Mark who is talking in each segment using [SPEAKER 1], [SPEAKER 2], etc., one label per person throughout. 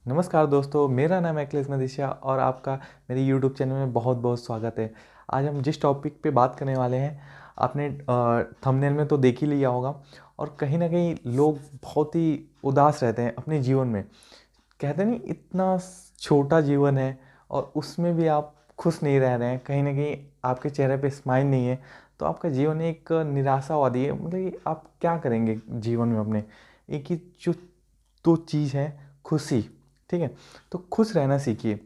[SPEAKER 1] नमस्कार दोस्तों, मेरा नाम है अखिलेश मदेशिया और आपका मेरे YouTube चैनल में बहुत बहुत स्वागत है। आज हम जिस टॉपिक पे बात करने वाले हैं, आपने थंबनेल में तो देख ही लिया होगा। और कहीं ना कहीं लोग बहुत ही उदास रहते हैं अपने जीवन में। कहते नहीं, इतना छोटा जीवन है और उसमें भी आप खुश नहीं रह रहे हैं, कहीं ना कहीं आपके चेहरे पे स्माइल नहीं है, तो आपका जीवन एक निराशावादी है। मतलब कि आप क्या करेंगे जीवन में अपने। एक ही जो तो चीज़ है, खुशी। ठीक है, तो खुश रहना सीखिए।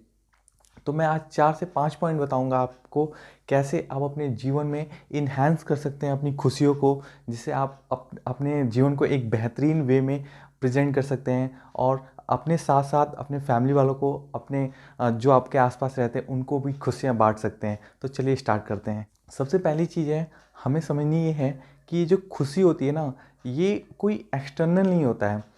[SPEAKER 1] तो मैं आज 4 से 5 पॉइंट बताऊंगा आपको, कैसे आप अपने जीवन में इन्हांस कर सकते हैं अपनी खुशियों को, जिससे आप अपने जीवन को एक बेहतरीन वे में प्रेजेंट कर सकते हैं। और अपने साथ साथ अपने फैमिली वालों को, अपने जो आपके आसपास रहते हैं उनको भी खुशियाँ बांट सकते हैं। तो चलिए स्टार्ट करते हैं। सबसे पहली चीज़ है, हमें समझनी ये है कि ये जो खुशी होती है ना, ये कोई एक्सटर्नल नहीं होता है।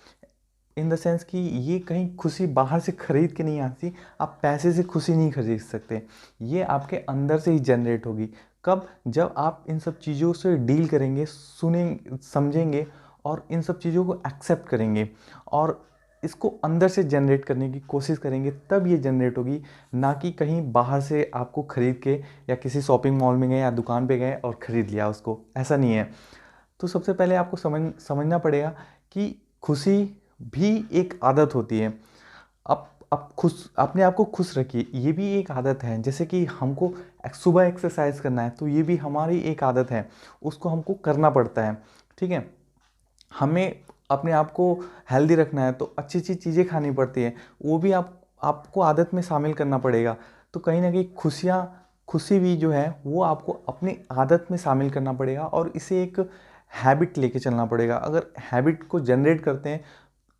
[SPEAKER 1] इन द सेंस कि ये कहीं खुशी बाहर से खरीद के नहीं आती। आप पैसे से खुशी नहीं खरीद सकते। ये आपके अंदर से ही जनरेट होगी। कब? जब आप इन सब चीज़ों से डील करेंगे, सुनेंगे, समझेंगे और इन सब चीज़ों को एक्सेप्ट करेंगे और इसको अंदर से जनरेट करने की कोशिश करेंगे, तब ये जनरेट होगी। ना कि कहीं बाहर से आपको खरीद के, या किसी शॉपिंग मॉल में गए या दुकान पे गए और ख़रीद लिया उसको। ऐसा नहीं है। तो सबसे पहले आपको समझना पड़ेगा कि खुशी भी एक आदत होती है। आप खुश, अपने आप को खुश रखिए, ये भी एक आदत है। जैसे कि हमको सुबह एक्सरसाइज करना है, तो ये भी हमारी एक आदत है, उसको हमको करना पड़ता है। ठीक है, हमें अपने आप को हेल्दी रखना है तो अच्छी अच्छी चीज़ें खानी पड़ती है, वो भी आपको आदत में शामिल करना पड़ेगा। तो कहीं ना कहीं खुशी भी जो है वो आपको अपनी आदत में शामिल करना पड़ेगा और इसे एक हैबिट लेके चलना पड़ेगा। अगर हैबिट को जनरेट करते हैं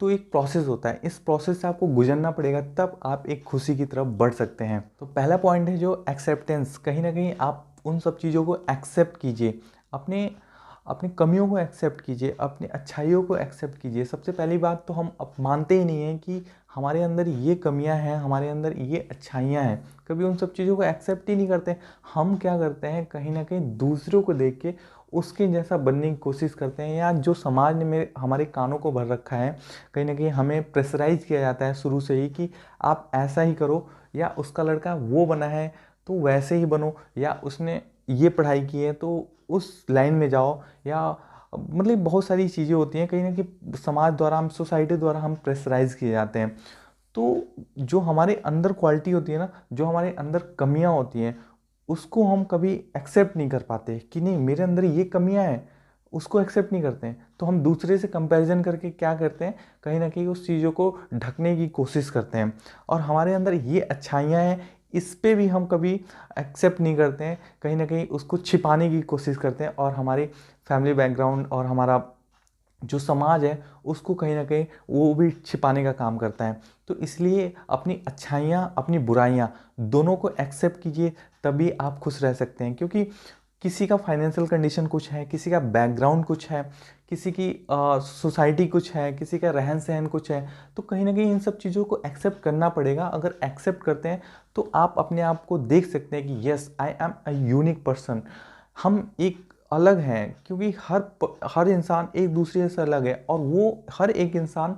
[SPEAKER 1] तो एक प्रोसेस होता है, इस प्रोसेस से आपको गुजरना पड़ेगा, तब आप एक खुशी की तरफ बढ़ सकते हैं। तो पहला पॉइंट है जो एक्सेप्टेंस। कहीं ना कहीं आप उन सब चीज़ों को एक्सेप्ट कीजिए, अपने अपनी कमियों को एक्सेप्ट कीजिए, अपनी अच्छाइयों को एक्सेप्ट कीजिए। सबसे पहली बात तो हम अब मानते ही नहीं हैं कि हमारे अंदर ये कमियां हैं, हमारे अंदर ये अच्छाइयां हैं। कभी उन सब चीज़ों को एक्सेप्ट ही नहीं करते। हम क्या करते हैं, कहीं ना कहीं दूसरों को देख के उसके जैसा बनने की कोशिश करते हैं, या जो समाज ने मेरे हमारे कानों को भर रखा है, कहीं ना कहीं हमें प्रेशराइज किया जाता है शुरू से ही कि आप ऐसा ही करो, या उसका लड़का वो बना है तो वैसे ही बनो, या उसने ये पढ़ाई की है तो उस लाइन में जाओ। या मतलब बहुत सारी चीज़ें होती हैं, कहीं ना कहीं समाज द्वारा, हम सोसाइटी द्वारा हम प्रेशराइज किए जाते हैं। तो जो हमारे अंदर क्वालिटी होती है ना, जो हमारे अंदर कमियां होती हैं, उसको हम कभी एक्सेप्ट नहीं कर पाते कि नहीं, मेरे अंदर ये कमियां हैं, उसको एक्सेप्ट नहीं करते हैं। तो हम दूसरे से कंपैरिजन करके क्या करते हैं, कहीं ना कहीं उस चीज़ों को ढकने की कोशिश करते हैं। और हमारे अंदर ये अच्छाइयाँ हैं, इस पे भी हम कभी एक्सेप्ट नहीं करते हैं, कहीं ना कहीं उसको छिपाने की कोशिश करते हैं। और हमारी फैमिली बैकग्राउंड और हमारा जो समाज है उसको कहीं ना कहीं वो भी छिपाने का काम करता है। तो इसलिए अपनी अच्छाइयाँ, अपनी बुराइयाँ दोनों को एक्सेप्ट कीजिए, तभी आप खुश रह सकते हैं। क्योंकि किसी का फाइनेंशियल कंडीशन कुछ है, किसी का बैकग्राउंड कुछ है, किसी की सोसाइटी कुछ है, किसी का रहन सहन कुछ है। तो कहीं ना कहीं इन सब चीज़ों को एक्सेप्ट करना पड़ेगा। अगर एक्सेप्ट करते हैं तो आप अपने आप को देख सकते हैं कि yes, I am a unique person. हम एक अलग हैं, क्योंकि हर इंसान एक दूसरे से अलग है, और वो हर एक इंसान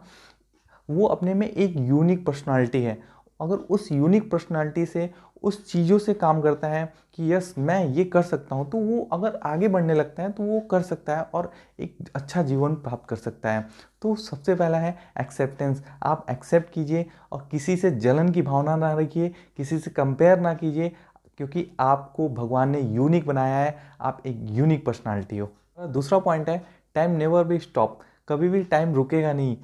[SPEAKER 1] वो अपने में एक यूनिक पर्सनालिटी है। अगर उस यूनिक पर्सनालिटी से, उस चीज़ों से काम करता है कि यस मैं ये कर सकता हूँ, तो वो अगर आगे बढ़ने लगता है तो वो कर सकता है और एक अच्छा जीवन प्राप्त कर सकता है। तो सबसे पहला है एक्सेप्टेंस। आप एक्सेप्ट कीजिए और किसी से जलन की भावना ना रखिए, किसी से कंपेयर ना कीजिए, क्योंकि आपको भगवान ने यूनिक बनाया है, आप एक यूनिक पर्सनालिटी हो। दूसरा पॉइंट है, टाइम नेवर बी स्टॉप। कभी भी टाइम रुकेगा नहीं।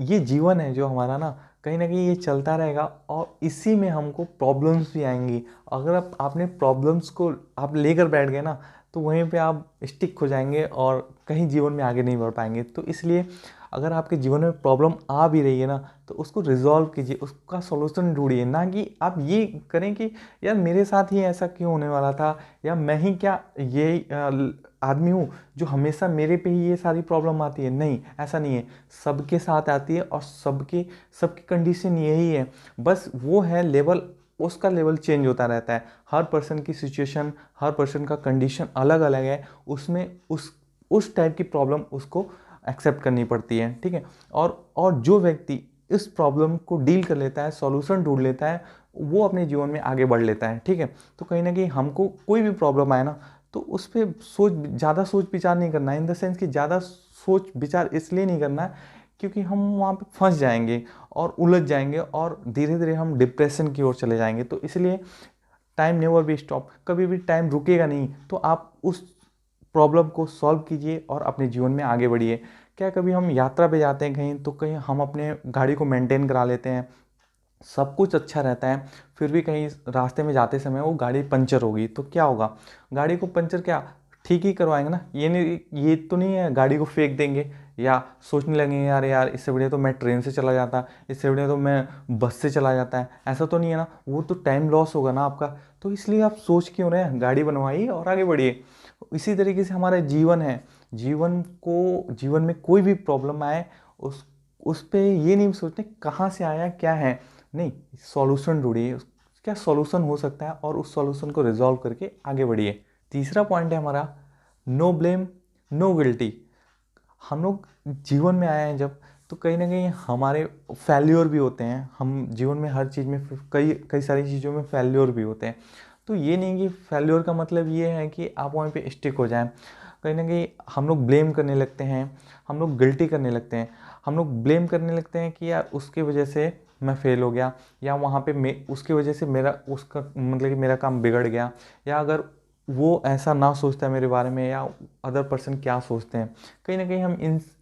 [SPEAKER 1] ये जीवन है जो हमारा ना, कहीं ना कहीं ये चलता रहेगा और इसी में हमको प्रॉब्लम्स भी आएंगी। अगर आपने प्रॉब्लम्स को आप लेकर बैठ गए ना, तो वहीं पे आप स्टिक हो जाएंगे और कहीं जीवन में आगे नहीं बढ़ पाएंगे। तो इसलिए अगर आपके जीवन में प्रॉब्लम आ भी रही है ना, तो उसको रिजॉल्व कीजिए, उसका सॉल्यूशन ढूंढिए। ना कि आप ये करें कि यार मेरे साथ ही ऐसा क्यों होने वाला था, या मैं ही क्या ये आदमी हूँ जो हमेशा मेरे पे ही ये सारी प्रॉब्लम आती है। नहीं, ऐसा नहीं है। सबके साथ आती है और सबकी सबकी कंडीशन यही है। बस वो है लेवल, उसका लेवल चेंज होता रहता है। हर पर्सन की सिचुएशन, हर पर्सन का कंडीशन अलग अलग है। उसमें उस टाइप की प्रॉब्लम उसको एक्सेप्ट करनी पड़ती है। ठीक है, और जो व्यक्ति इस प्रॉब्लम को डील कर लेता है, सॉल्यूशन ढूंढ लेता है, वो अपने जीवन में आगे बढ़ लेता है। ठीक है, तो कहीं ना कहीं हमको कोई भी प्रॉब्लम आए ना, तो उस पर ज़्यादा सोच विचार नहीं करना है। इन द सेंस कि ज़्यादा सोच विचार इसलिए नहीं करना है क्योंकि हम वहाँ पे फंस जाएंगे और उलझ जाएंगे और धीरे धीरे हम डिप्रेशन की ओर चले जाएंगे। तो इसलिए टाइम नेवर बी स्टॉप, कभी भी टाइम रुकेगा नहीं। तो आप उस प्रॉब्लम को सॉल्व कीजिए और अपने जीवन में आगे बढ़िए। क्या कभी हम यात्रा पे जाते हैं कहीं, तो कहीं हम अपने गाड़ी को मेंटेन करा लेते हैं, सब कुछ अच्छा रहता है, फिर भी कहीं रास्ते में जाते समय वो गाड़ी पंचर होगी, तो क्या होगा? गाड़ी को पंचर क्या ठीक ही करवाएंगे ना, ये नहीं, ये तो नहीं है गाड़ी को फेंक देंगे या सोचने लगेंगे यार यार इससे बढ़िया तो मैं ट्रेन से चला जाता, इससे बढ़िया तो मैं बस से चला जाता है। ऐसा तो नहीं है ना, वो तो टाइम लॉस होगा ना आपका। तो इसलिए आप सोच क्यों रहे हैं, गाड़ी बनवाइए और आगे बढ़िए। इसी तरीके से हमारा जीवन है, जीवन में कोई भी प्रॉब्लम आए, उस पे ये नहीं सोचते कहाँ से आया क्या है, नहीं, सॉल्यूशन ढूंढिए, क्या सॉल्यूशन हो सकता है और उस सॉल्यूशन को रिजॉल्व करके आगे बढ़िए। तीसरा पॉइंट है हमारा, नो ब्लेम नो गिल्टी। हम लोग जीवन में आए हैं जब, तो कहीं ना कहीं हमारे फेल्योर भी होते हैं। हम जीवन में हर चीज़ में कई कई सारी चीज़ों में फेल्योर भी होते हैं। तो ये नहीं कि फेल्योर का मतलब ये है कि आप वहीं पे स्टिक हो जाएं। कहीं ना कहीं हम लोग ब्लेम करने लगते हैं, हम लोग गिल्टी करने लगते हैं, हम लोग ब्लेम करने लगते हैं कि यार उसकी वजह से मैं फेल हो गया, या वहाँ पे उसकी वजह से मेरा उसका मतलब कि मेरा काम बिगड़ गया, या अगर वो ऐसा ना सोचता है मेरे बारे में, या अदर पर्सन क्या सोचते हैं। कहीं ना कहीं हम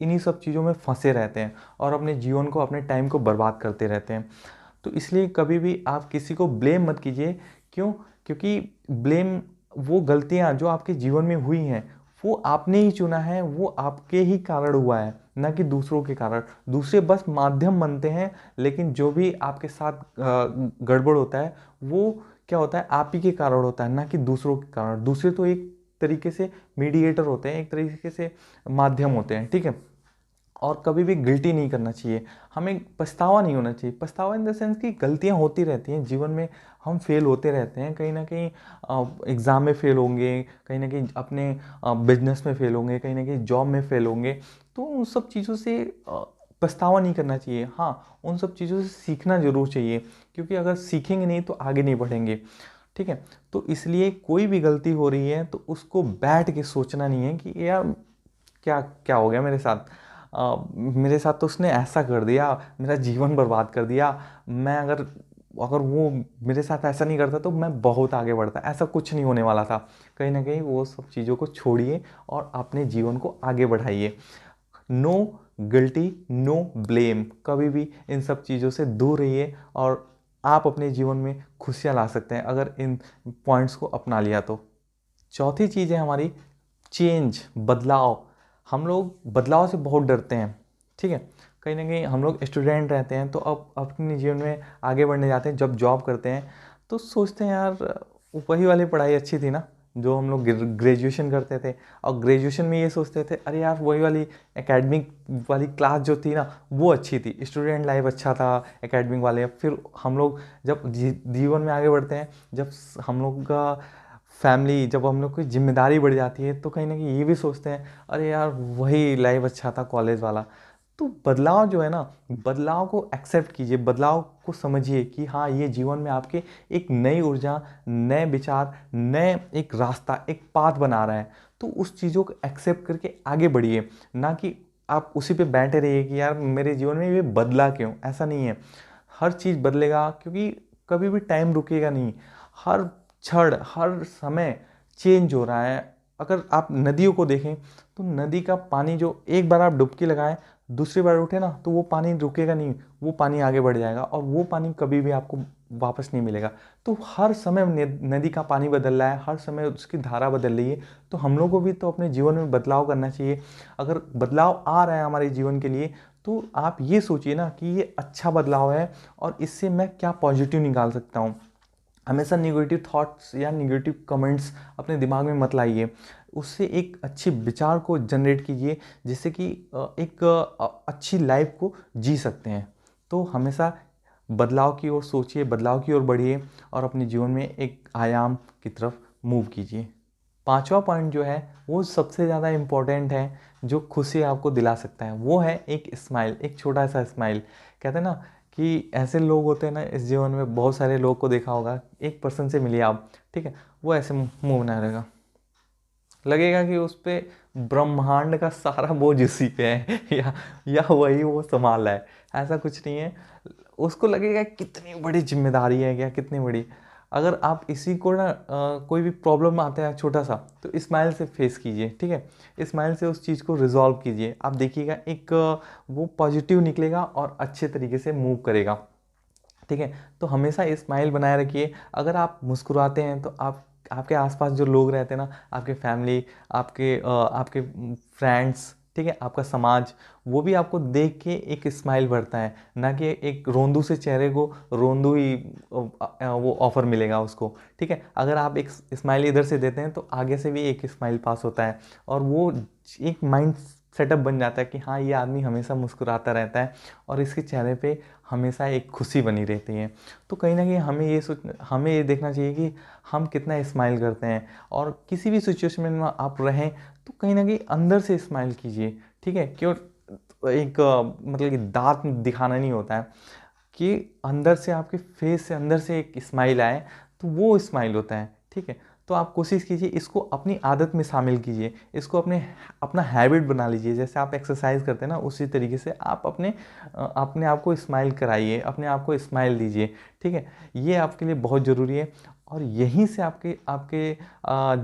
[SPEAKER 1] इन्हीं सब चीज़ों में फंसे रहते हैं और अपने जीवन को, अपने टाइम को बर्बाद करते रहते हैं। तो इसलिए कभी भी आप किसी को ब्लेम मत कीजिए। क्यों? क्योंकि ब्लेम, वो गलतियाँ जो आपके जीवन में हुई हैं वो आपने ही चुना है, वो आपके ही कारण हुआ है, ना कि दूसरों के कारण। दूसरे बस माध्यम बनते हैं, लेकिन जो भी आपके साथ गड़बड़ होता है वो क्या होता है, आप ही के कारण होता है, ना कि दूसरों के कारण। दूसरे तो एक तरीके से मीडिएटर होते हैं, एक तरीके से माध्यम होते हैं। ठीक है, और कभी भी गिल्टी नहीं करना चाहिए, हमें पछतावा नहीं होना चाहिए। पछतावा इन द सेंस कि गलतियां होती रहती हैं जीवन में, हम फेल होते रहते हैं, कहीं ना कहीं एग्ज़ाम में फेल होंगे, कहीं ना कहीं अपने बिजनेस में फेल होंगे, कहीं ना कहीं जॉब में फेल होंगे। तो उन सब चीज़ों से पछतावा नहीं करना चाहिए। हाँ, उन सब चीज़ों से सीखना ज़रूर चाहिए, क्योंकि अगर सीखेंगे नहीं तो आगे नहीं बढ़ेंगे। ठीक है, तो इसलिए कोई भी गलती हो रही है तो उसको बैठ के सोचना नहीं है कि यार क्या क्या हो गया मेरे साथ, मेरे साथ तो उसने ऐसा कर दिया, मेरा जीवन बर्बाद कर दिया। मैं अगर अगर वो मेरे साथ ऐसा नहीं करता तो मैं बहुत आगे बढ़ता, ऐसा कुछ नहीं होने वाला था। कहीं ना कहीं वो सब चीज़ों को छोड़िए और अपने जीवन को आगे बढ़ाइए। नो गिल्टी नो ब्लेम, कभी भी इन सब चीज़ों से दूर रहिए और आप अपने जीवन में खुशियाँ ला सकते हैं अगर इन पॉइंट्स को अपना लिया तो। चौथी चीज़ है हमारी चेंज, बदलाव। हम लोग बदलाव से बहुत डरते हैं। ठीक है, कहीं ना कहीं हम लोग स्टूडेंट रहते हैं, तो अब अपने जीवन में आगे बढ़ने जाते हैं, जब जॉब करते हैं तो सोचते हैं यार वही वाली पढ़ाई अच्छी थी ना जो हम लोग ग्रेजुएशन करते थे। और ग्रेजुएशन में ये सोचते थे अरे यार वही वाली एकेडमिक वाली क्लास जो थी ना वो अच्छी थी, स्टूडेंट लाइफ अच्छा था एकेडमिक वाले। फिर हम लोग जब जीवन में आगे बढ़ते हैं, जब हम लोग का फैमिली, जब हम लोग की जिम्मेदारी बढ़ जाती है, तो कहीं ना कहीं ये भी सोचते हैं अरे यार वही लाइफ अच्छा था कॉलेज वाला। तो बदलाव जो है ना, बदलाव को एक्सेप्ट कीजिए, बदलाव को समझिए कि हाँ ये जीवन में आपके एक नई ऊर्जा, नए विचार, नए एक रास्ता, एक पाथ बना रहा है। तो उस चीज़ों को एक्सेप्ट करके आगे बढ़िए, ना कि आप उसी पे बैठे रहिए कि यार मेरे जीवन में ये बदला क्यों। ऐसा नहीं है, हर चीज़ बदलेगा, क्योंकि कभी भी टाइम रुकेगा नहीं। हर क्षण हर समय चेंज हो रहा है। अगर आप नदियों को देखें तो नदी का पानी जो एक बार आप डुबकी लगाएं, दूसरी बार उठे ना तो वो पानी रुकेगा नहीं, वो पानी आगे बढ़ जाएगा और वो पानी कभी भी आपको वापस नहीं मिलेगा। तो हर समय नदी का पानी बदल रहा है, हर समय उसकी धारा बदल रही है। तो हम लोगों को भी तो अपने जीवन में बदलाव करना चाहिए। अगर बदलाव आ रहा है हमारे जीवन के लिए, तो आप ये सोचिए ना कि ये अच्छा बदलाव है और इससे मैं क्या पॉजिटिव निकाल सकता हूँ। हमेशा निगेटिव थॉट्स या निगेटिव कमेंट्स अपने दिमाग में मत लाइए, उससे एक अच्छे विचार को जनरेट कीजिए, जिससे कि एक अच्छी लाइफ को जी सकते हैं। तो हमेशा बदलाव की ओर सोचिए, बदलाव की ओर बढ़िए और अपने जीवन में एक आयाम की तरफ मूव कीजिए। पांचवा पॉइंट जो है वो सबसे ज़्यादा इम्पोर्टेंट है, जो खुशी आपको दिला सकता है, वो है एक स्माइल, एक छोटा सा स्माइल। कहते हैं ना कि ऐसे लोग होते हैं ना इस जीवन में, बहुत सारे लोग को देखा होगा, एक पर्सन से मिलिए आप, ठीक है, वो ऐसे मुंह बनाए रहेगा, लगेगा कि उस पे ब्रह्मांड का सारा बोझ उसी पे है या वही वो संभाल रहा है। ऐसा कुछ नहीं है, उसको लगेगा कितनी बड़ी जिम्मेदारी है, क्या कितनी बड़ी। अगर आप इसी को ना कोई भी प्रॉब्लम आता है छोटा सा, तो स्माइल से फेस कीजिए, ठीक है, स्माइल से उस चीज़ को रिजॉल्व कीजिए। आप देखिएगा एक वो पॉजिटिव निकलेगा और अच्छे तरीके से मूव करेगा, ठीक है। तो हमेशा स्माइल बनाए रखिए। अगर आप मुस्कुराते हैं तो आप, आपके आसपास जो लोग रहते हैं ना, आपके फैमिली, आपके फ्रेंड्स, ठीक है, आपका समाज, वो भी आपको देख के एक स्माइल भरता है, ना कि एक रोंदू से चेहरे को रोंदू ही वो ऑफर मिलेगा उसको, ठीक है। अगर आप एक स्माइल इधर से देते हैं तो आगे से भी एक स्माइल पास होता है, और वो एक माइंड सेटअप बन जाता है कि हाँ ये आदमी हमेशा मुस्कुराता रहता है और इसके चेहरे पे हमेशा एक खुशी बनी रहती है। तो कहीं ना कहीं हमें ये देखना चाहिए कि हम कितना स्माइल करते हैं, और किसी भी सिचुएशन में आप रहें तो कहीं ना कहीं अंदर से स्माइल कीजिए, ठीक है। क्यों, एक मतलब कि दांत दिखाना नहीं होता है, कि अंदर से आपके फेस से अंदर से एक स्माइल आए, तो वो स्माइल होता है, ठीक है। तो आप कोशिश कीजिए, इसको अपनी आदत में शामिल कीजिए, इसको अपना हैबिट बना लीजिए। जैसे आप एक्सरसाइज करते हैं ना, उसी तरीके से आप अपने आप को स्माइल कराइए, अपने आप को स्माइल दीजिए, ठीक है। ये आपके लिए बहुत ज़रूरी है, और यहीं से आपके आपके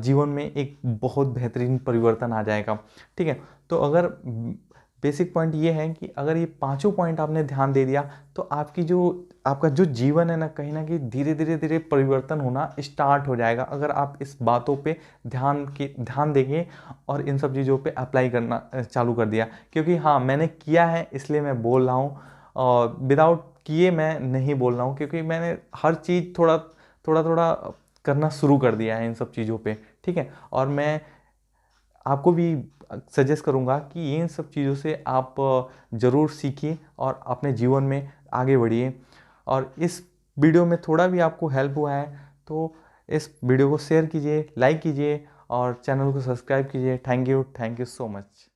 [SPEAKER 1] जीवन में एक बहुत बेहतरीन परिवर्तन आ जाएगा, ठीक है। तो अगर बेसिक पॉइंट ये है कि अगर ये पांचों पॉइंट आपने ध्यान दे दिया, तो आपका जो जीवन है ना कहीं धीरे धीरे धीरे परिवर्तन होना स्टार्ट हो जाएगा, अगर आप इस बातों पे ध्यान देंगे और इन सब चीज़ों पे अप्लाई करना चालू कर दिया। क्योंकि हाँ, मैंने किया है इसलिए मैं बोल रहा हूँ, और विदाउट किए मैं नहीं बोल रहा हूँ, क्योंकि मैंने हर चीज़ थोड़ा थोड़ा थोड़ा करना शुरू कर दिया है इन सब चीज़ों पे, ठीक है। और मैं आपको भी सजेस्ट करूँगा कि इन सब चीज़ों से आप ज़रूर सीखिए और अपने जीवन में आगे बढ़िए। और इस वीडियो में थोड़ा भी आपको हेल्प हुआ है तो इस वीडियो को शेयर कीजिए, लाइक कीजिए और चैनल को सब्सक्राइब कीजिए। Thank you so much.